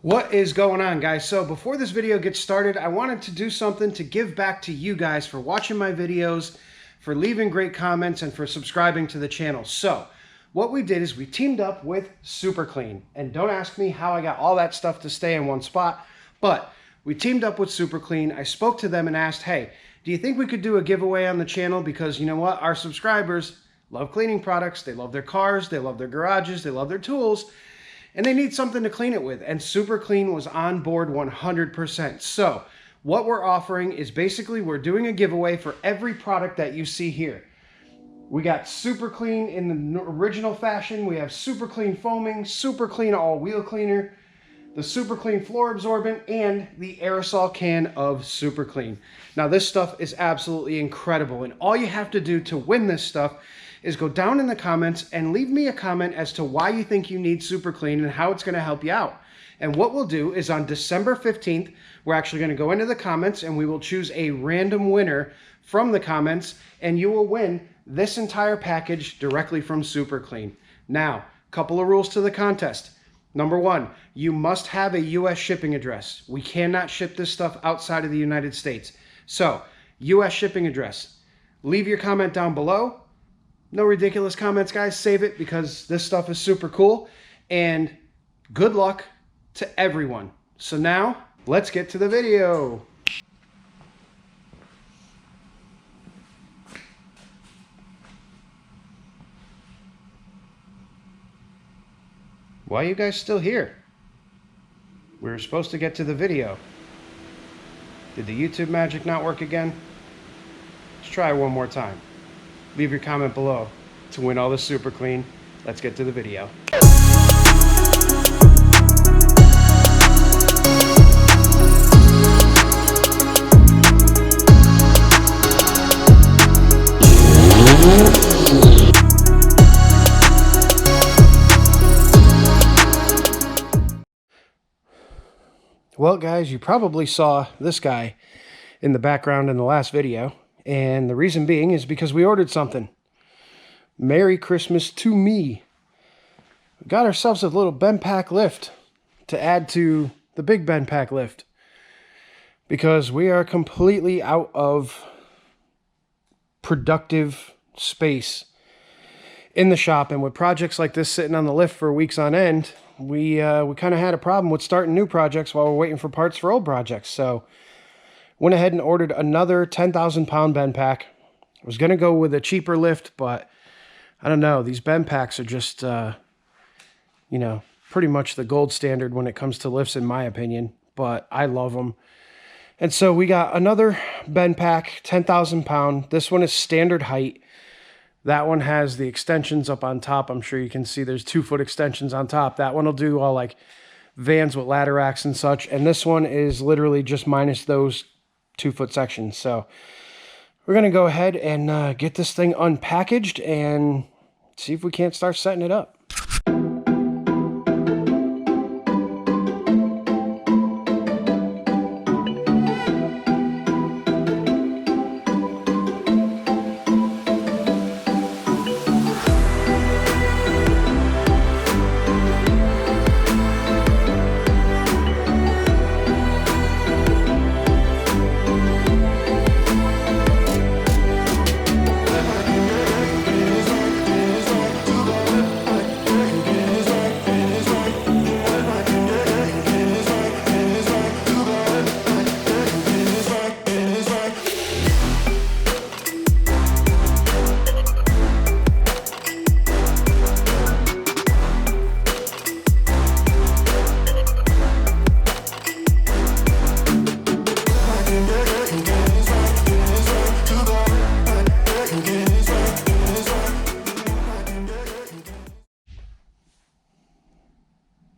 What is going on, guys? So before this video gets started, I wanted to do something to give back to you guys for watching my videos, for leaving great comments, and for subscribing to the channel. So what we did is we teamed up with Super Clean. And don't ask me how I got all that stuff to stay in one spot, but we teamed up with Super Clean. I spoke to them and asked, hey, do you think we could do a giveaway on the channel? Because you know what? Our subscribers love cleaning products. They love their cars. They love their garages. They love their tools. And they need something to clean it with. And Super Clean was on board 100%. So what we're offering is basically we're doing a giveaway for every product that you see here. We got Super Clean in the original fashion. We have Super Clean foaming, Super Clean all-wheel cleaner, the Super Clean floor absorbent, and the aerosol can of Super Clean. Now this stuff is absolutely incredible. And all you have to do to win this stuff is go down in the comments and leave me a comment as to why you think you need Super Clean and how it's going to help you out. And what we'll do is on December 15th, we're actually going to go into the comments and we will choose a random winner from the comments, and you will win this entire package directly from Super Clean. Now, a couple of rules to the contest. Number one, you must have a U.S. shipping address. We cannot ship this stuff outside of the United States. So, U.S. shipping address. Leave your comment down below. No ridiculous comments, guys. Save it because this stuff is super cool. And good luck to everyone. So now, let's get to the video. Why are you guys still here? We were supposed to get to the video. Did the YouTube magic not work again? Let's try one more time. Leave your comment below to win all the Super Clean. Let's get to the video. Well, guys, you probably saw this guy in the background in the last video. And the reason being is because we ordered something. Merry Christmas to me. We got ourselves a little BendPak Lift to add to the big BendPak Lift. Because we are completely out of productive space in the shop. And with projects like this sitting on the lift for weeks on end, we kind of had a problem with starting new projects while we're waiting for parts for old projects. So went ahead and ordered another 10,000 pound BendPak. I was going to go with a cheaper lift, but I don't know. These BendPaks are just, you know, pretty much the gold standard when it comes to lifts, in my opinion. But I love them. And so we got another BendPak, 10,000 pound. This one is standard height. That one has the extensions up on top. I'm sure you can see there's 2-foot extensions on top. That one will do all like vans with ladder racks and such. And this one is literally just minus those 2-foot sections. So we're going to go ahead and get this thing unpackaged and see if we can't start setting it up.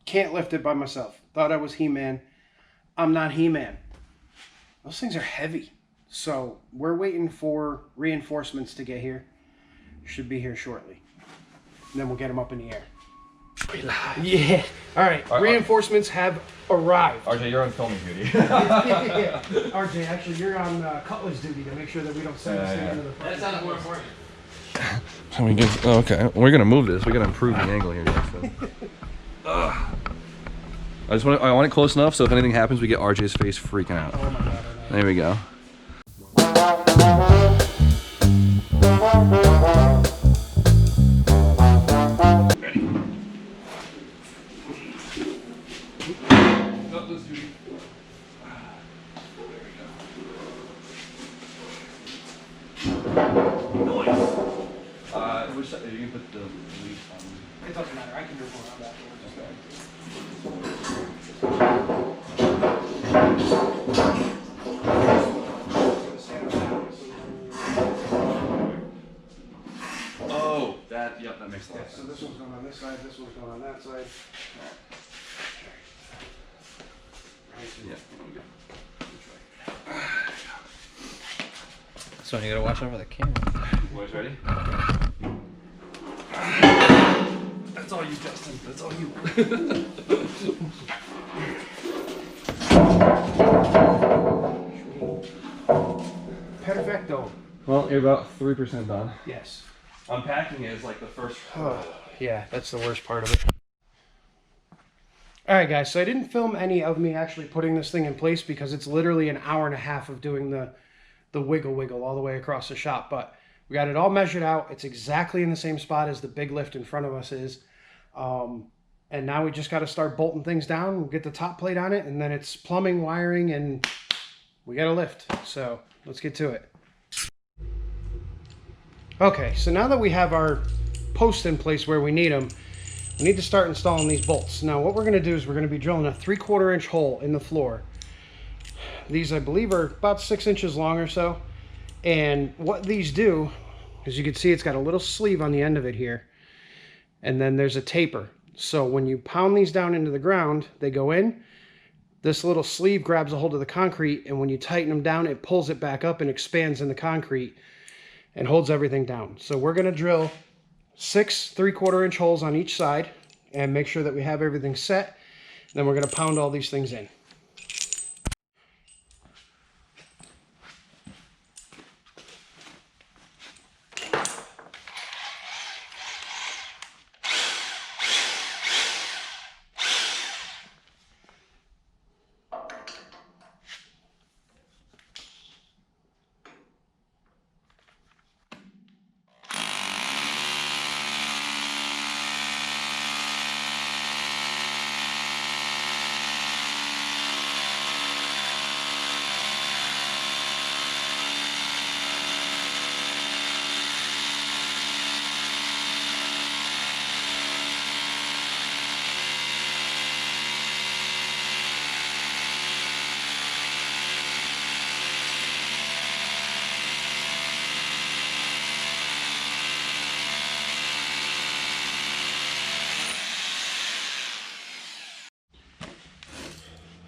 Can't lift it by myself. Thought I was He-Man. I'm not He-Man. Those things are heavy. So we're waiting for reinforcements to get here. Should be here shortly. And then we'll get them up in the air. We live. Yeah. All right. Reinforcements have arrived. RJ, you're on filming duty. Yeah. RJ, actually, you're on cutlass duty to make sure that we don't send this thing into the front. That sounds more important. We get, okay, we're gonna move this. We gotta improve the angle here, guys. So. I want it close enough so if anything happens, we get RJ's face freaking out. Oh my God. There we go. You can put the leaf on. It doesn't matter. I can do more on that. Oh, that, yep, that makes a lot of sense. So this one's going on this side, this one's going on that side. Yeah. So you gotta watch over the camera. Boys ready? That's all you, Justin. That's all you. Perfecto. Well, you're about 3% done. Yes. Unpacking is like the first. Yeah, that's the worst part of it. All right, guys, so I didn't film any of me actually putting this thing in place because it's literally an hour and a half of doing the wiggle all the way across the shop, but we got it all measured out. It's exactly in the same spot as the big lift in front of us is. And now we just got to start bolting things down. We'll get the top plate on it, and then it's plumbing, wiring, and we got a lift. So let's get to it. Okay, so now that we have our posts in place where we need them, we need to start installing these bolts. Now what we're going to do is we're going to be drilling a 3/4 inch hole in the floor. These, I believe, are about 6 inches long or so. And what these do, as you can see, it's got a little sleeve on the end of it here. And then there's a taper. So when you pound these down into the ground, they go in. This little sleeve grabs a hold of the concrete, and when you tighten them down, it pulls it back up and expands in the concrete and holds everything down. So we're going to drill 6 3/4 inch holes on each side and make sure that we have everything set. Then we're going to pound all these things in.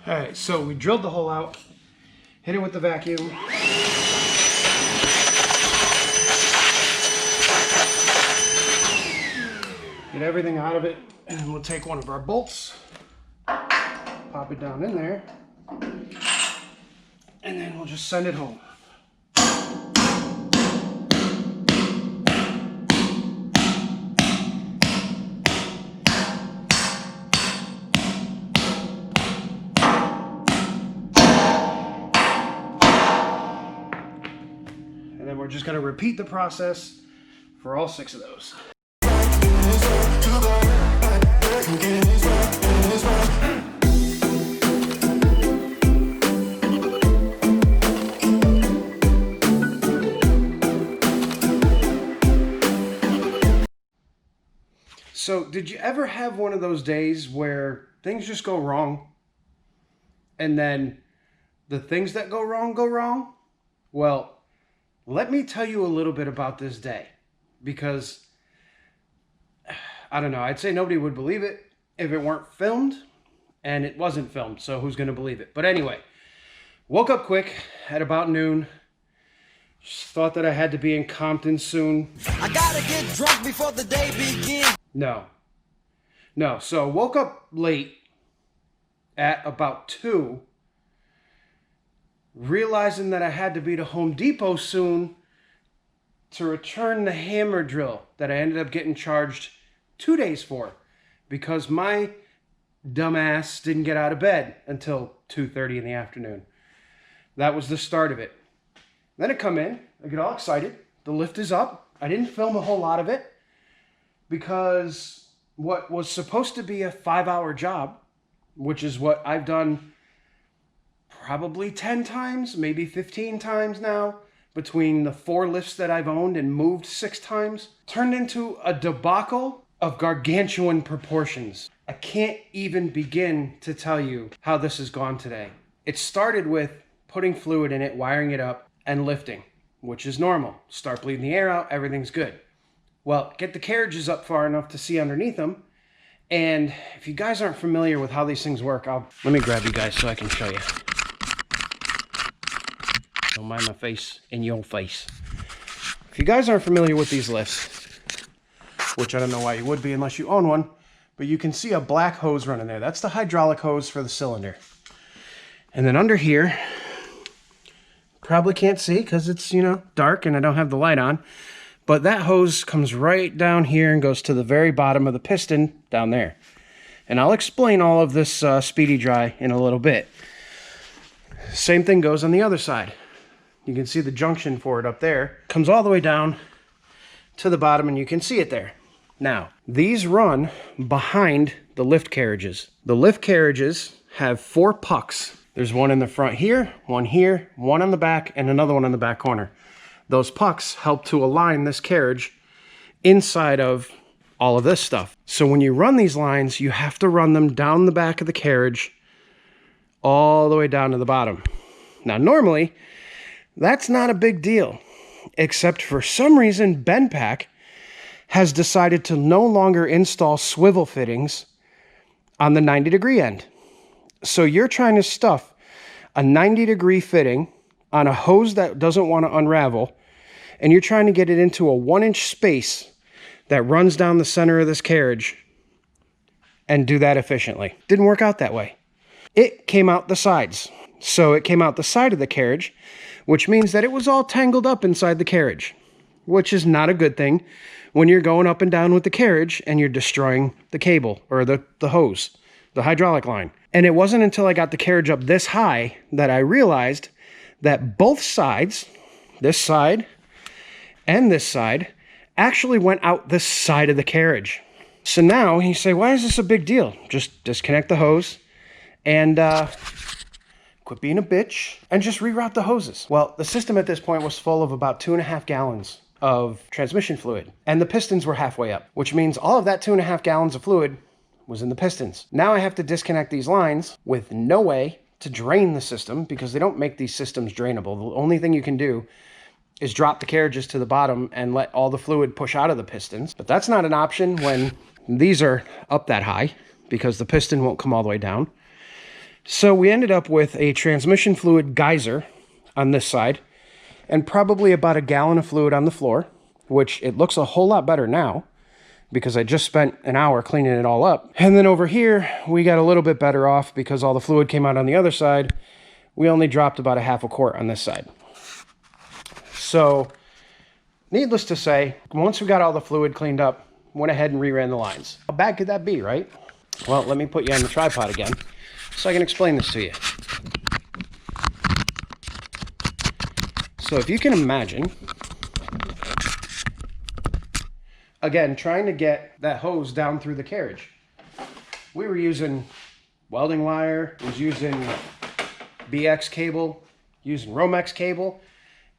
All right, so we drilled the hole out, hit it with the vacuum. Get everything out of it, and then we'll take one of our bolts, pop it down in there, and then we'll just send it home. And then we're just going to repeat the process for all 6 of those. So, did you ever have one of those days where things just go wrong? And then the things that go wrong go wrong? Well, let me tell you a little bit about this day, because I don't know, I'd say nobody would believe it if it weren't filmed, and it wasn't filmed, so who's going to believe it? But anyway, woke up quick at about noon, just thought that I had to be in Compton soon. I gotta get drunk before the day begins. No, so woke up late at about 2, realizing that I had to be to Home Depot soon to return the hammer drill that I ended up getting charged 2 days for, because my dumbass didn't get out of bed until 2:30 in the afternoon. That was the start of it. Then I come in, I get all excited. The lift is up. I didn't film a whole lot of it because what was supposed to be a 5-hour job, which is what I've done probably 10 times, maybe 15 times now, between the 4 lifts that I've owned and moved 6 times, turned into a debacle of gargantuan proportions. I can't even begin to tell you how this has gone today. It started with putting fluid in it, wiring it up, and lifting, which is normal. Start bleeding the air out, everything's good. Well, get the carriages up far enough to see underneath them. And if you guys aren't familiar with how these things work, let me grab you guys so I can show you. Don't mind my face in your face. If you guys aren't familiar with these lifts, which I don't know why you would be unless you own one, but you can see a black hose running there. That's the hydraulic hose for the cylinder. And then under here, probably can't see because it's, dark and I don't have the light on, but that hose comes right down here and goes to the very bottom of the piston down there. And I'll explain all of this speedy dry in a little bit. Same thing goes on the other side. You can see the junction for it up there. Comes all the way down to the bottom and you can see it there. Now, these run behind the lift carriages. The lift carriages have 4 pucks. There's one in the front here, one on the back, and another one in the back corner. Those pucks help to align this carriage inside of all of this stuff. So when you run these lines, you have to run them down the back of the carriage all the way down to the bottom. Now, normally, that's not a big deal, except for some reason, BendPak has decided to no longer install swivel fittings on the 90-degree end. So you're trying to stuff a 90-degree fitting on a hose that doesn't want to unravel, and you're trying to get it into a 1-inch space that runs down the center of this carriage and do that efficiently. Didn't work out that way. It came out the sides. So it came out the side of the carriage, which means that it was all tangled up inside the carriage, which is not a good thing when you're going up and down with the carriage and you're destroying the cable or the hose, the hydraulic line. And it wasn't until I got the carriage up this high that I realized that both sides, this side and this side, actually went out this side of the carriage. So now you say, why is this a big deal? Just disconnect the hose and quit being a bitch and just reroute the hoses. Well, the system at this point was full of about 2.5 gallons of transmission fluid, and the pistons were halfway up, which means all of that 2.5 gallons of fluid was in the pistons. Now I have to disconnect these lines with no way to drain the system because they don't make these systems drainable. The only thing you can do is drop the carriages to the bottom and let all the fluid push out of the pistons. But that's not an option when these are up that high because the piston won't come all the way down. So we ended up with a transmission fluid geyser on this side and probably about 1 gallon of fluid on the floor, which it looks a whole lot better now because I just spent an hour cleaning it all up. And then over here, we got a little bit better off because all the fluid came out on the other side. We only dropped about 1/2 quart on this side. So, needless to say, once we got all the fluid cleaned up, went ahead and reran the lines. How bad could that be, right? Well, let me put you on the tripod again so I can explain this to you. So if you can imagine, again, trying to get that hose down through the carriage. We were using welding wire, was using BX cable, using Romex cable,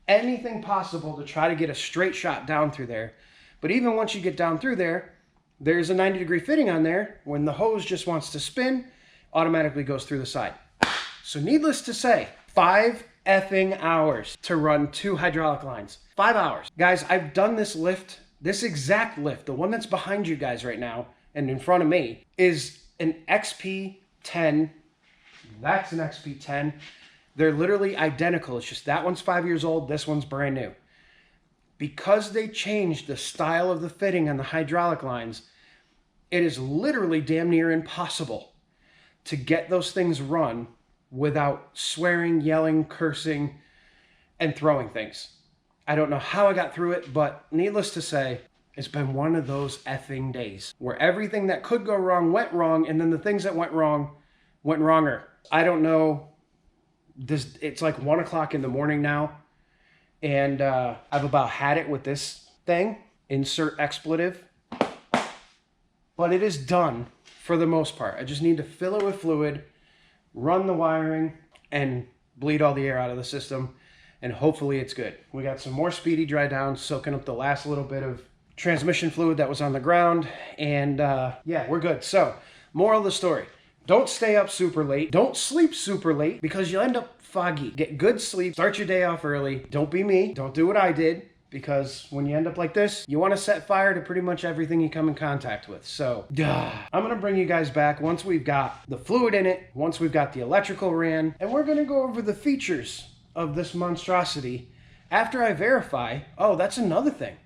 anything possible to try to get a straight shot down through there. But even once you get down through there, there's a 90-degree fitting on there. When the hose just wants to spin, automatically goes through the side. So needless to say, 5 effing hours to run 2 hydraulic lines. 5 hours. Guys, I've done this lift, this exact lift, the one that's behind you guys right now and in front of me, is an XP10. That's an XP10. They're literally identical. It's just that one's 5 years old, this one's brand new. Because they changed the style of the fitting on the hydraulic lines, it is literally damn near impossible to get those things run without swearing, yelling, cursing, and throwing things. I don't know how I got through it, but needless to say, It's been one of those effing days where everything that could go wrong went wrong, and then the things that went wrong went wronger. I don't know. It's like 1 o'clock in the morning now, and I've about had it with this thing. Insert expletive. But it is done for the most part. I just need to fill it with fluid, run the wiring, and bleed all the air out of the system, and hopefully it's good. We got some more speedy dry down, soaking up the last little bit of transmission fluid that was on the ground, and yeah, we're good. So, moral of the story, don't stay up super late, don't sleep super late, because you'll end up foggy. Get good sleep, start your day off early, don't be me, don't do what I did, because when you end up like this, you want to set fire to pretty much everything you come in contact with. So, I'm going to bring you guys back once we've got the fluid in it, once we've got the electrical ran, and we're going to go over the features of this monstrosity after I verify. Oh, that's another thing.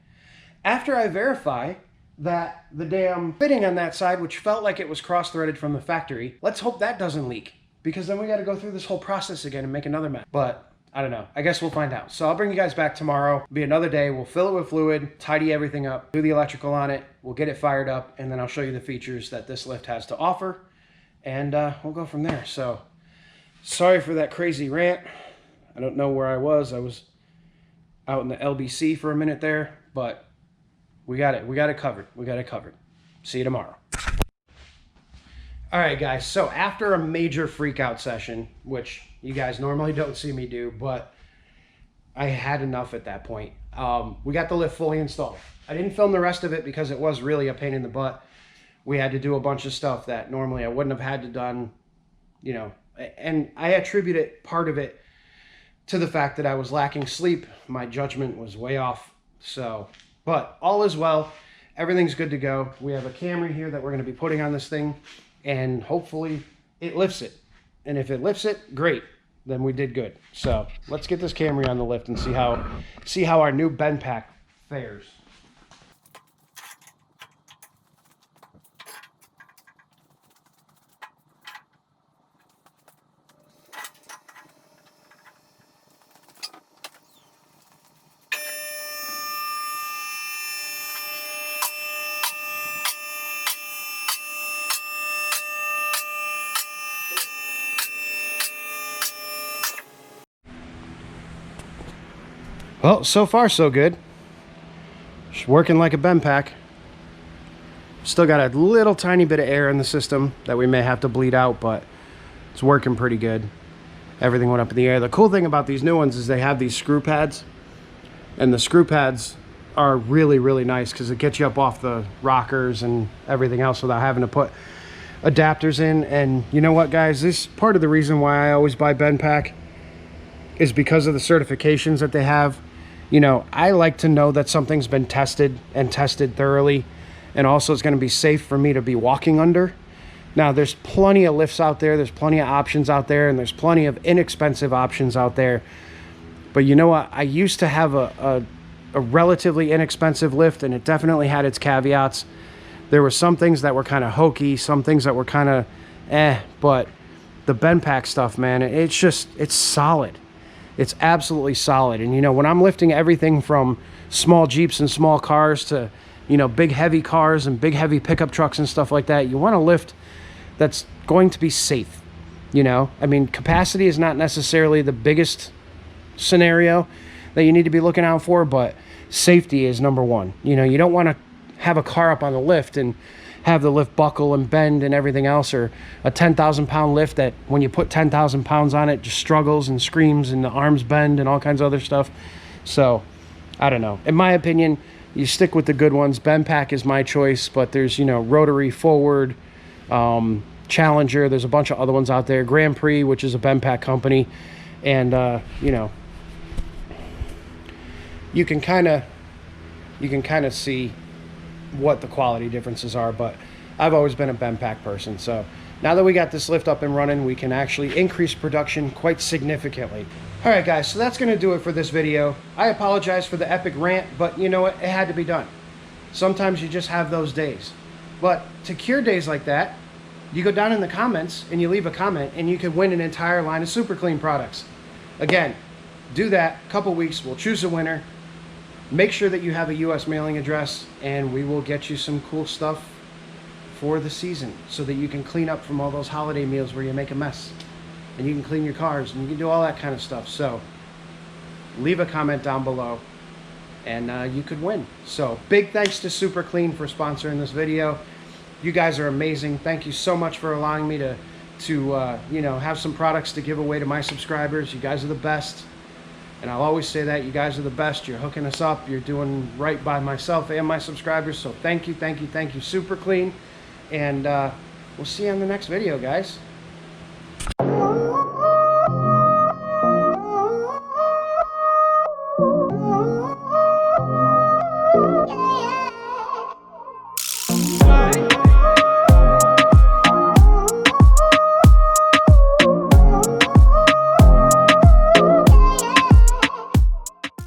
After I verify that the damn fitting on that side, which felt like it was cross-threaded from the factory, let's hope that doesn't leak, because then we got to go through this whole process again and make another mess. But I don't know. I guess we'll find out. So I'll bring you guys back tomorrow. It'll be another day. We'll fill it with fluid, tidy everything up, do the electrical on it. We'll get it fired up, and then I'll show you the features that this lift has to offer, and we'll go from there. So sorry for that crazy rant. I don't know where I was. I was out in the LBC for a minute there, but we got it. We got it covered. We got it covered. See you tomorrow. All right, guys. So after a major freak out session, which you guys normally don't see me do, but I had enough at that point. We got the lift fully installed. I didn't film the rest of it because it was really a pain in the butt. We had to do a bunch of stuff that normally I wouldn't have had to done, you know, and I attribute it, part of it, to the fact that I was lacking sleep. My judgment was way off. So, but all is well. Everything's good to go. We have a Camry here that we're going to be putting on this thing, and hopefully it lifts it. And if it lifts it, great. Then we did good. So let's get this Camry on the lift and see how our new BendPak fares. Well, so far so good. Just working like a BendPak. Still got a little tiny bit of air in the system that we may have to bleed out, but it's working pretty good. Everything went up in the air. The cool thing about these new ones is they have these screw pads, and the screw pads are really, really nice because it gets you up off the rockers and everything else without having to put adapters in. And you know what, guys? This is part of the reason why I always buy BendPak is because of the certifications that they have. You know, I like to know that something's been tested and tested thoroughly, and also it's going to be safe for me to be walking under. Now, there's plenty of lifts out there, there's plenty of options out there, and there's plenty of inexpensive options out there. But you know what? I used to have a relatively inexpensive lift, and it definitely had its caveats. There were some things that were kind of hokey, some things that were kind of but the BendPak stuff, man, it's solid. It's absolutely solid. And you know, when I'm lifting everything from small Jeeps and small cars to, you know, big heavy cars and big heavy pickup trucks and stuff like that, you want a lift that's going to be safe. You know, I mean, capacity is not necessarily the biggest scenario that you need to be looking out for, but safety is number one. You know, you don't want to have a car up on the lift and have the lift buckle and bend and everything else, or a 10,000 pound lift that when you put 10,000 pounds on it just struggles and screams and the arms bend and all kinds of other stuff. So I don't know, in my opinion, you stick with the good ones. BendPak is my choice, but there's, you know, Rotary, Forward, Challenger, there's a bunch of other ones out there, Grand Prix, which is a BendPak company, and you know, you can kind of see what the quality differences are. But I've always been a BendPak person. So now that we got this lift up and running, we can actually increase production quite significantly. All right, guys, so that's going to do it for this video. I apologize for the epic rant, but you know what? It had to be done. Sometimes you just have those days. But to cure days like that, you go down in the comments and you leave a comment, and you can win an entire line of Super Clean products. Again, do that. Couple weeks, we'll choose a winner. Make sure that you have a US mailing address, and we will get you some cool stuff for the season so that you can clean up from all those holiday meals where you make a mess. And you can clean your cars and you can do all that kind of stuff. So leave a comment down below and you could win. So big thanks to Super Clean for sponsoring this video. You guys are amazing. Thank you so much for allowing me to you know, have some products to give away to my subscribers. You guys are the best. And I'll always say that. You guys are the best. You're hooking us up. You're doing right by myself and my subscribers. So thank you, thank you, thank you, Super Clean. And we'll see you on the next video, guys. Yeah.